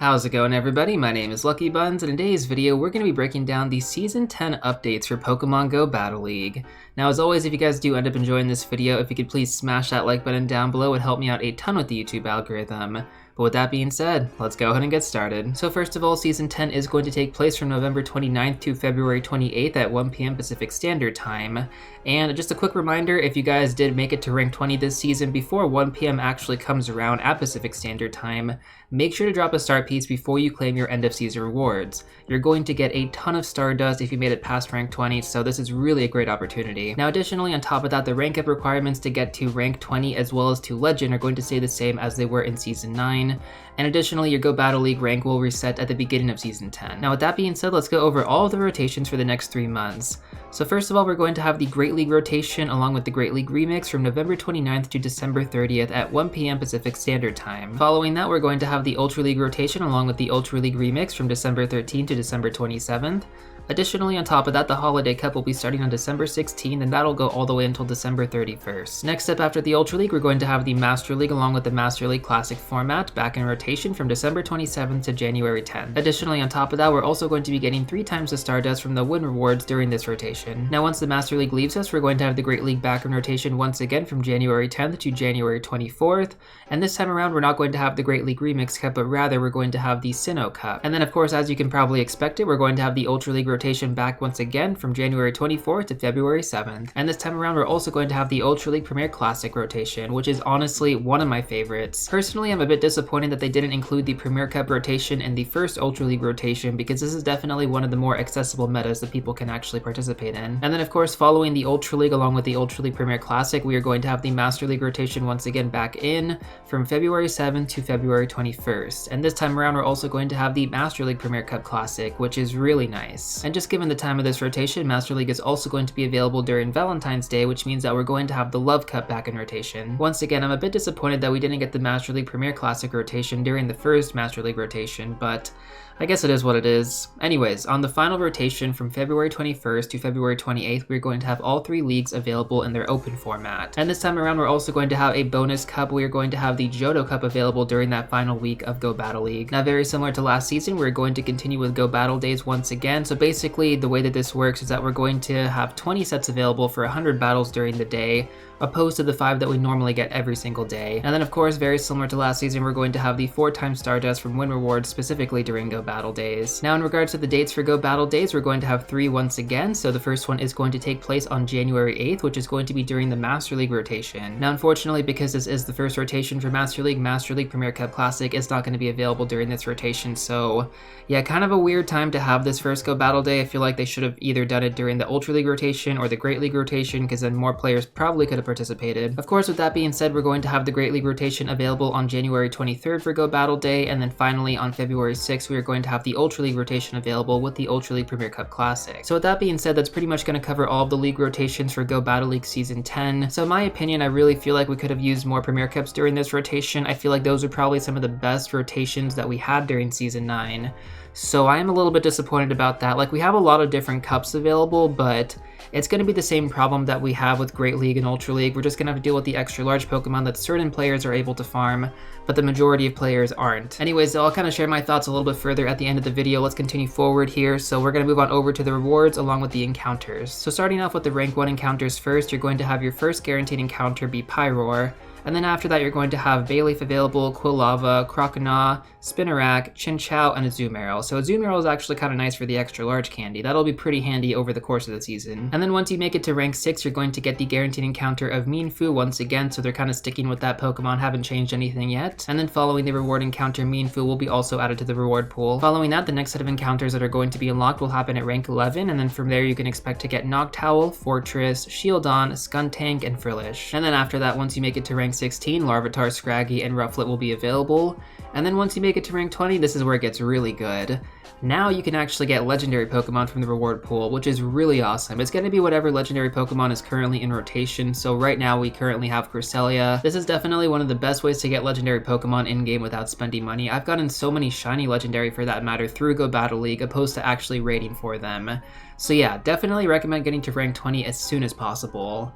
How's it going, everybody? My name is Lucky Buns, and in today's video we're going to be breaking down the Season 10 updates for Pokemon GO Battle League. Now, as always, if you guys do end up enjoying this video, if you could please smash that like button down below, it would help me out a ton with the YouTube algorithm. But with that being said, let's go ahead and get started. So first of all, Season 10 is going to take place from November 29th to February 28th at 1 p.m. Pacific Standard Time. And just a quick reminder, if you guys did make it to rank 20 this season before 1 p.m. actually comes around at Pacific Standard Time, make sure to drop a star piece before you claim your end of season rewards. You're going to get a ton of Stardust if you made it past rank 20, so this is really a great opportunity. Now additionally, on top of that, the rank up requirements to get to rank 20 as well as to Legend are going to stay the same as they were in Season 9. And additionally, your GO Battle League rank will reset at the beginning of Season 10. Now with that being said, let's go over all of the rotations for the next 3 months. So first of all, we're going to have the Great League rotation along with the Great League Remix from November 29th to December 30th at 1 p.m. Pacific Standard Time. Following that, we're going to have the Ultra League rotation along with the Ultra League Remix from December 13th to December 27th. Additionally, on top of that, the Holiday Cup will be starting on December 16th, and that'll go all the way until December 31st. Next up after the Ultra League, we're going to have the Master League along with the Master League Classic format back in rotation from December 27th to January 10th. Additionally, on top of that, we're also going to be getting 3 times the Stardust from the win rewards during this rotation. Now once the Master League leaves us, we're going to have the Great League back in rotation once again from January 10th to January 24th, and this time around we're not going to have the Great League Remix Cup, but rather we're going to have the Sinnoh Cup. And then of course, as you can probably expect it, we're going to have the Ultra League rotation back once again from January 24th to February 7th. And this time around we're also going to have the Ultra League Premier Classic rotation, which is honestly one of my favorites. Personally, I'm a bit disappointed that they didn't include the Premier Cup rotation in the first Ultra League rotation, because this is definitely one of the more accessible metas that people can actually participate in. And then of course, following the Ultra League along with the Ultra League Premier Classic, we are going to have the Master League rotation once again back in from February 7th to February 21st. And this time around we're also going to have the Master League Premier Cup Classic, which is really nice. And just given the time of this rotation, Master League is also going to be available during Valentine's Day, which means that we're going to have the Love Cup back in rotation. Once again, I'm a bit disappointed that we didn't get the Master League Premier Classic rotation during the first Master League rotation, but I guess it is what it is. Anyways, on the final rotation from February 21st to February 28th, we're going to have all 3 leagues available in their open format. And this time around, we're also going to have a bonus cup. We are going to have the Johto Cup available during that final week of GO Battle League. Now, very similar to last season, we're going to continue with GO Battle Days once again. So basically, the way that this works is that we're going to have 20 sets available for 100 battles during the day, opposed to the 5 that we normally get every single day. And then of course, very similar to last season, we're going to have the 4 times Stardust from win rewards specifically during GO Battle Days. Now in regards to the dates for GO Battle Days, we're going to have 3 once again. So the first one is going to take place on January 8th, which is going to be during the Master League rotation. Now unfortunately, because this is the first rotation for Master League Premier Cup Classic is not going to be available during this rotation. So yeah, kind of a weird time to have this first GO Battle Day. I feel like they should have either done it during the Ultra League rotation or the Great League rotation, because then more players probably could have participated. Of course, with that being said, we're going to have the Great League rotation available on January 23rd for GO Battle Day, and then finally on February 6th, we are going to have the Ultra League rotation available with the Ultra League Premier Cup Classic. So with that being said, that's pretty much going to cover all of the league rotations for GO Battle League Season 10. So in my opinion, I really feel like we could have used more Premier Cups during this rotation. I feel like those are probably some of the best rotations that we had during Season 9. So I am a little bit disappointed about that. Like, we have a lot of different cups available, but it's going to be the same problem that we have with Great League and Ultra League. We're just going to have to deal with the extra large Pokemon that certain players are able to farm, but the majority of players aren't. Anyways, I'll kind of share my thoughts a little bit further at the end of the video. Let's continue forward here. So we're going to move on over to the rewards along with the encounters. So starting off with the rank 1 encounters first, you're going to have your first guaranteed encounter be Pyroar. And then after that, you're going to have Bayleaf available, Quilava, Croconaw, Spinarak, Chinchou, and Azumarill. So Azumarill is actually kind of nice for the extra large candy. That'll be pretty handy over the course of the season. And then once you make it to rank 6, you're going to get the guaranteed encounter of Mienfoo once again, so they're kind of sticking with that Pokemon, haven't changed anything yet. And then following the reward encounter, Mienfoo will be also added to the reward pool. Following that, the next set of encounters that are going to be unlocked will happen at rank 11, and then from there you can expect to get Noctowl, Fortress, Shieldon, Skuntank, and Frillish. And then after that, once you make it to rank 16, Larvitar, Scraggy, and Rufflet will be available. And then once you make it to rank 20, this is where it gets really good. Now you can actually get legendary Pokemon from the reward pool, which is really awesome. It's going to be whatever legendary Pokemon is currently in rotation. So right now we currently have Cresselia. This is definitely one of the best ways to get legendary Pokemon in-game without spending money. I've gotten so many shiny legendary for that matter through GO Battle League opposed to actually raiding for them. So yeah, definitely recommend getting to rank 20 as soon as possible.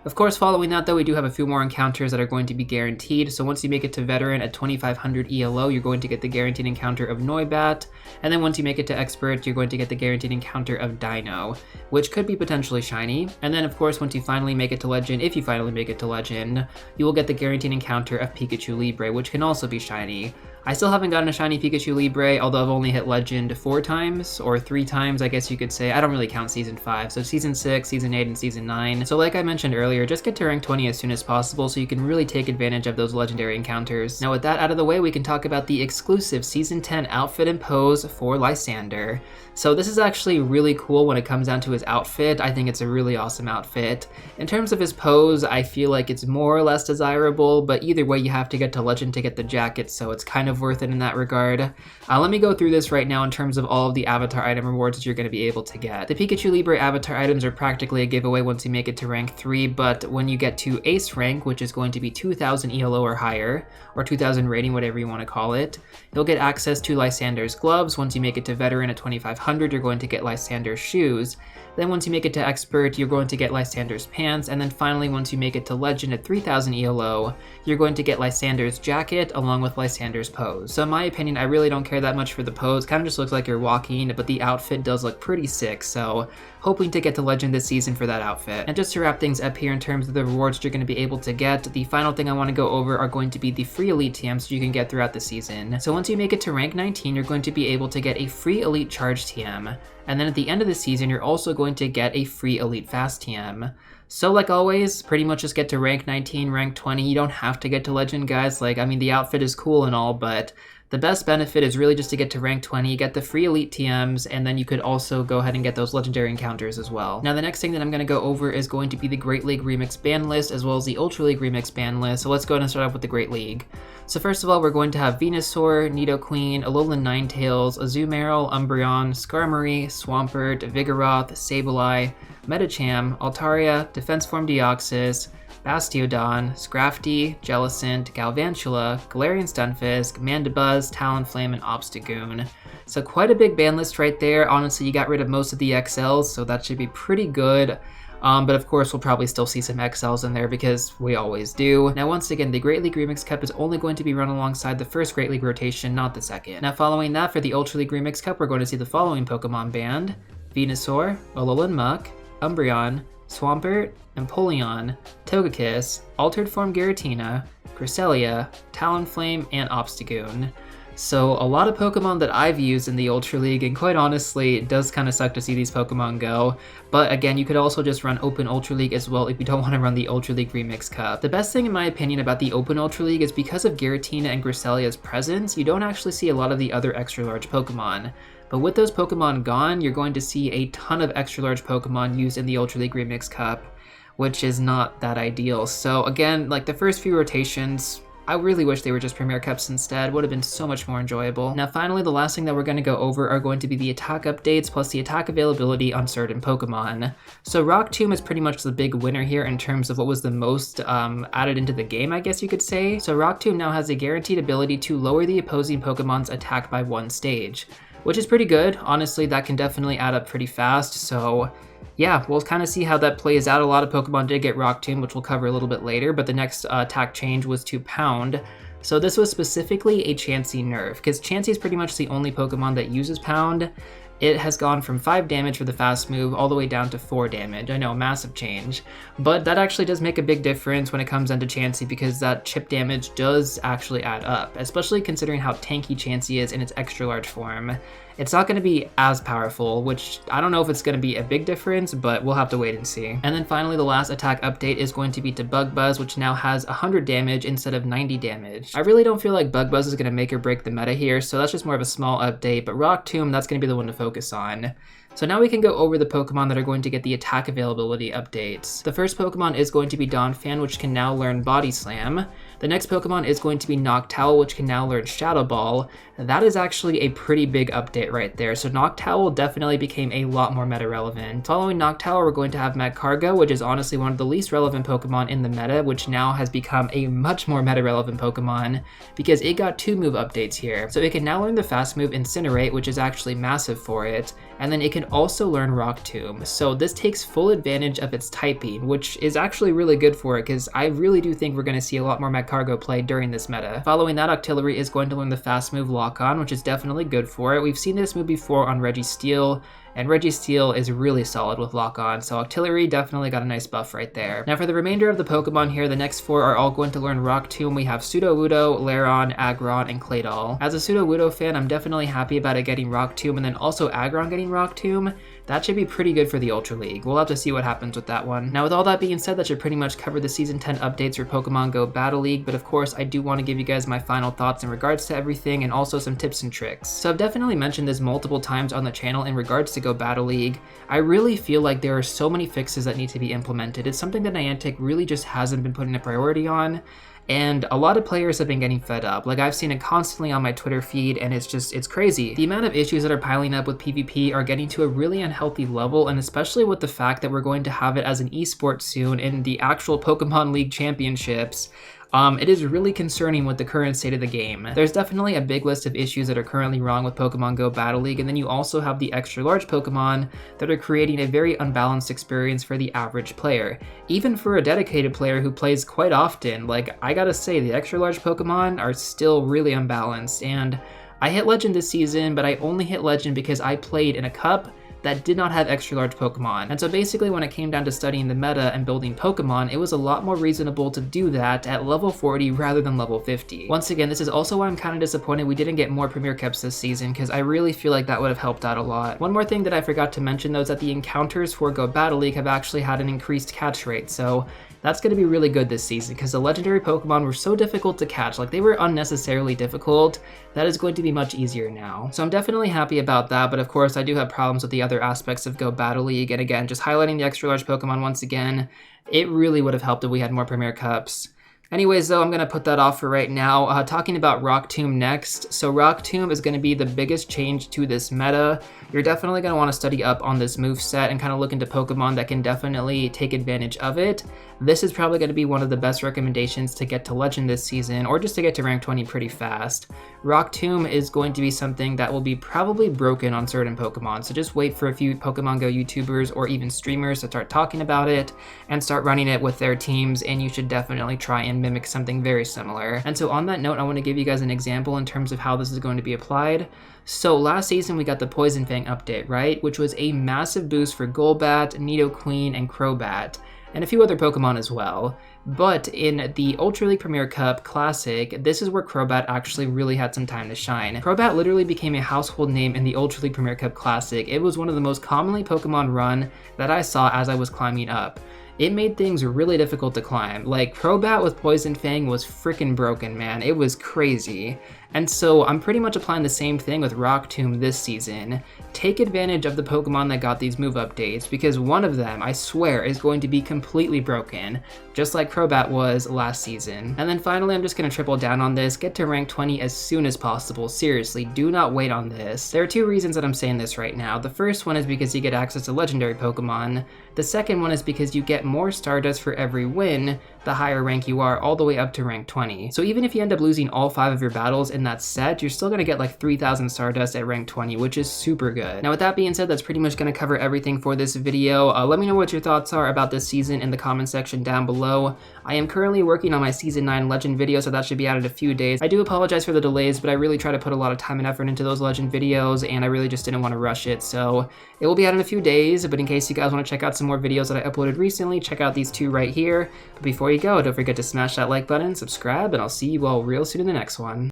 Of course, following that though, we do have a few more encounters that are going to be guaranteed. So once you make it to Veteran at 2500 ELO, you're going to get the guaranteed encounter of Noibat. And then once you make it to Expert, you're going to get the guaranteed encounter of Dino, which could be potentially shiny. And then of course, once you finally make it to Legend, if you finally make it to Legend, you will get the guaranteed encounter of Pikachu Libre, which can also be shiny. I still haven't gotten a shiny Pikachu Libre, although I've only hit Legend 4 times, or 3 times, I guess you could say. I don't really count Season 5, so Season 6, Season 8, and Season 9. So like I mentioned earlier, just get to rank 20 as soon as possible so you can really take advantage of those legendary encounters. Now with that out of the way, we can talk about the exclusive Season 10 outfit and pose for Lysander. So this is actually really cool when it comes down to his outfit. I think it's a really awesome outfit. In terms of his pose, I feel like it's more or less desirable, but either way you have to get to Legend to get the jacket, so it's kind of worth it in that regard. Let me go through this right now in terms of all of the avatar item rewards that you're going to be able to get. The Pikachu Libre avatar items are practically a giveaway once you make it to rank 3, but when you get to Ace rank, which is going to be 2000 ELO or higher, or 2000 rating, whatever you want to call it, you'll get access to Lysander's gloves. Once you make it to Veteran at 2500, you're going to get Lysander's shoes. Then once you make it to Expert, you're going to get Lysander's pants, and then finally once you make it to Legend at 3000 ELO, you're going to get Lysander's jacket along with Lysander's pose. So in my opinion, I really don't care that much for the pose, kind of just looks like you're walking, but the outfit does look pretty sick, so hoping to get to Legend this season for that outfit. And just to wrap things up here in terms of the rewards you're going to be able to get, the final thing I want to go over are going to be the free Elite TMs you can get throughout the season. So once you make it to rank 19, you're going to be able to get a free Elite Charge TM. And then at the end of the season, you're also going to get a free Elite Fast TM. So like always, pretty much just get to rank 19, rank 20. You don't have to get to Legend, guys. Like, I mean, the outfit is cool and all, but the best benefit is really just to get to rank 20, get the free Elite TMs, and then you could also go ahead and get those legendary encounters as well. Now the next thing that I'm going to go over is going to be the Great League Remix ban list as well as the Ultra League Remix ban list, so let's go ahead and start off with the Great League. So first of all, we're going to have Venusaur, Nidoqueen, Alolan Ninetales, Azumarill, Umbreon, Skarmory, Swampert, Vigoroth, Sableye, Medicham, Altaria, Defense Form Deoxys, Bastiodon, Scrafty, Jellicent, Galvantula, Galarian Stunfisk, Mandibuzz, Talonflame, and Obstagoon. So quite a big ban list right there. Honestly, you got rid of most of the XLs, so that should be pretty good. But of course, we'll probably still see some XLs in there because we always do. Now, once again, the Great League Remix Cup is only going to be run alongside the first Great League rotation, not the second. Now, following that, for the Ultra League Remix Cup, we're going to see the following Pokemon banned: Venusaur, Alolan Muck, Umbreon, Swampert, Empoleon, Togekiss, Altered Form Giratina, Cresselia, Talonflame, and Obstagoon. So a lot of Pokemon that I've used in the Ultra League, and quite honestly, it does kind of suck to see these Pokemon go. But again, you could also just run Open Ultra League as well if you don't want to run the Ultra League Remix Cup. The best thing in my opinion about the Open Ultra League is because of Giratina and Cresselia's presence, you don't actually see a lot of the other extra large Pokemon. But with those Pokemon gone, you're going to see a ton of extra large Pokemon used in the Ultra League Remix Cup, which is not that ideal. So again, like the first few rotations, I really wish they were just Premier Cups instead. Would have been so much more enjoyable. Now finally, the last thing that we're going to go over are going to be the attack updates plus the attack availability on certain Pokemon. So Rock Tomb is pretty much the big winner here in terms of what was the most added into the game, I guess you could say. So Rock Tomb now has a guaranteed ability to lower the opposing Pokemon's attack by 1 stage, which is pretty good. Honestly, that can definitely add up pretty fast. So yeah, we'll kind of see how that plays out. A lot of Pokemon did get Rock Tomb, which we'll cover a little bit later, but the next attack change was to Pound. So this was specifically a Chansey nerf, because Chansey is pretty much the only Pokemon that uses Pound. It has gone from 5 damage for the fast move all the way down to 4 damage. I know, massive change. But that actually does make a big difference when it comes down to Chansey because that chip damage does actually add up, especially considering how tanky Chansey is in its extra large form. It's not going to be as powerful, which I don't know if it's going to be a big difference, but we'll have to wait and see. And then finally, the last attack update is going to be to Bug Buzz, which now has 100 damage instead of 90 damage. I really don't feel like Bug Buzz is going to make or break the meta here, so that's just more of a small update, but Rock Tomb, that's going to be the one to focus on. So now we can go over the Pokemon that are going to get the attack availability updates. The first Pokemon is going to be Donphan, which can now learn Body Slam. The next Pokemon is going to be Noctowl, which can now learn Shadow Ball. That is actually a pretty big update right there. So Noctowl definitely became a lot more meta relevant. Following Noctowl, we're going to have Magcargo, which is honestly one of the least relevant Pokemon in the meta, which now has become a much more meta relevant Pokemon because it got 2 move updates here. So it can now learn the fast move Incinerate, which is actually massive for it, and then it can also learn Rock Tomb. So this takes full advantage of its typing, which is actually really good for it because I really do think we're going to see a lot more Magcargo play during this meta. Following that, Octillery is going to learn the fast move Lock On, which is definitely good for it. We've seen this move before on Registeel, and Registeel is really solid with Lock On, so Octillery definitely got a nice buff right there. Now for the remainder of the Pokemon here, the next 4 are all going to learn Rock Tomb. We have Sudowoodo, Lairon, Aggron, and Claydol. As a Sudowoodo fan, I'm definitely happy about it getting Rock Tomb, and then also Aggron getting Rock Tomb. That should be pretty good for the Ultra League. We'll have to see what happens with that one. Now with all that being said, that should pretty much cover the Season 10 updates for Pokemon GO Battle League, but of course I do want to give you guys my final thoughts in regards to everything and also some tips and tricks. So I've definitely mentioned this multiple times on the channel in regards to GO Battle League. I really feel like there are so many fixes that need to be implemented. It's something that Niantic really just hasn't been putting a priority on. And a lot of players have been getting fed up. Like, I've seen it constantly on my Twitter feed, and it's crazy. The amount of issues that are piling up with PvP are getting to a really unhealthy level, and especially with the fact that we're going to have it as an esport soon in the actual Pokemon League Championships. It is really concerning with the current state of the game. There's definitely a big list of issues that are currently wrong with Pokemon GO Battle League, and then you also have the extra large Pokemon that are creating a very unbalanced experience for the average player. Even for a dedicated player who plays quite often, like, I gotta say, the extra large Pokemon are still really unbalanced, and I hit Legend this season, but I only hit Legend because I played in a cup that did not have extra large Pokemon. And so basically when it came down to studying the meta and building Pokemon, it was a lot more reasonable to do that at level 40 rather than level 50. Once again, this is also why I'm kind of disappointed we didn't get more Premier Cups this season, because I really feel like that would have helped out a lot. One more thing that I forgot to mention though is that the encounters for GO Battle League have actually had an increased catch rate, so that's going to be really good this season because the legendary Pokemon were so difficult to catch, like they were unnecessarily difficult. That is going to be much easier now. So I'm definitely happy about that, but of course I do have problems with the other aspects of GO Battle League, and again, just highlighting the extra large Pokemon once again, it really would have helped if we had more Premier Cups. Anyways though, I'm going to put that off for right now. Talking about Rock Tomb next. So Rock Tomb is going to be the biggest change to this meta. You're definitely going to want to study up on this moveset and kind of look into Pokemon that can definitely take advantage of it. This is probably going to be one of the best recommendations to get to Legend this season, or just to get to rank 20 pretty fast. Rock Tomb is going to be something that will be probably broken on certain Pokemon, so just wait for a few Pokemon Go YouTubers or even streamers to start talking about it and start running it with their teams, and you should definitely try and mimic something very similar. And so on that note, I want to give you guys an example in terms of how this is going to be applied. So last season we got the Poison Fang update, right? Which was a massive boost for Golbat, Nidoqueen, and Crobat, and a few other Pokemon as well. But in the Ultra League Premier Cup Classic, this is where Crobat actually really had some time to shine. Crobat literally became a household name in the Ultra League Premier Cup Classic. It was one of the most commonly Pokemon run that I saw as I was climbing up. It made things really difficult to climb. Like, Crobat with Poison Fang was freaking broken, man. It was crazy. And so I'm pretty much applying the same thing with Rock Tomb this season. Take advantage of the Pokemon that got these move updates, because one of them, I swear, is going to be completely broken, just like Crobat was last season. And then finally, I'm just going to triple down on this, get to rank 20 as soon as possible. Seriously, do not wait on this. There are two reasons that I'm saying this right now. The first one is because you get access to legendary Pokemon. The second one is because you get more Stardust for every win, the higher rank you are, all the way up to rank 20. So even if you end up losing all 5 of your battles in that set, you're still going to get like 3,000 Stardust at rank 20, which is super good. Now with that being said, that's pretty much going to cover everything for this video. Let me know what your thoughts are about this season in the comment section down below. I am currently working on my Season 9 Legend video, so that should be out in a few days. I do apologize for the delays, but I really try to put a lot of time and effort into those Legend videos, and I really just didn't want to rush it, so it will be out in a few days. But in case you guys want to check out some more videos that I uploaded recently, check out these 2 right here. But before you go, don't forget to smash that like button, subscribe, and I'll see you all real soon in the next one.